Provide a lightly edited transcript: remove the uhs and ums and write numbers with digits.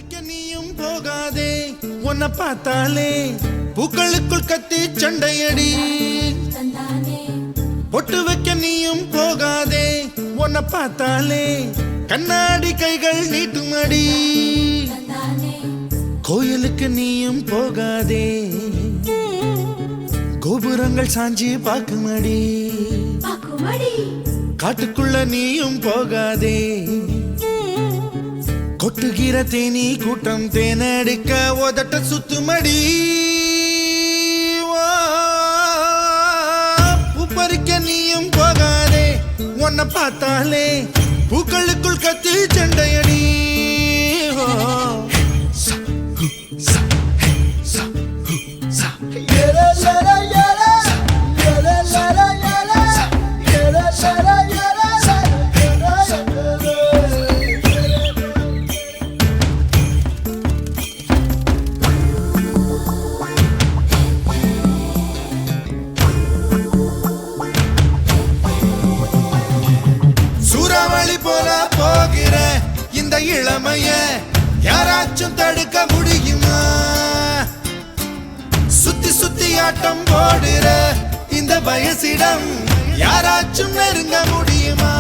பறிக்க நீயும் போகாதே உன்னை பார்த்தாலே பூக்களுக்குள் கத்தி சண்டையடி பொட்டு வைக்க நீயும் போகாதே உன்னை பார்த்தாலே கண்ணாடி கைகள் நீட்டுமடி கோயிலுக்கு நீயும் போகாதே கோபுரங்கள் சாஞ்சி பாக்குமடி காட்டுக்குள்ள நீயும் போகாதே கொட்டுகிற தேனி கூட்டம் தேனடிக்க உதட்ட சுத்துமடி பூ பறிக்க நீயும் போகாதே உன்னை பார்த்தாலே பூக்களுக்குள் கத்தி சண்டையடி போல போகிற இந்த இளமைய யாராச்சும் தடுக்க முடியுமா சுத்தி சுத்தி ஆட்டம் போடுற இந்த வயசிடம் யாராச்சும் நெருங்க முடியுமா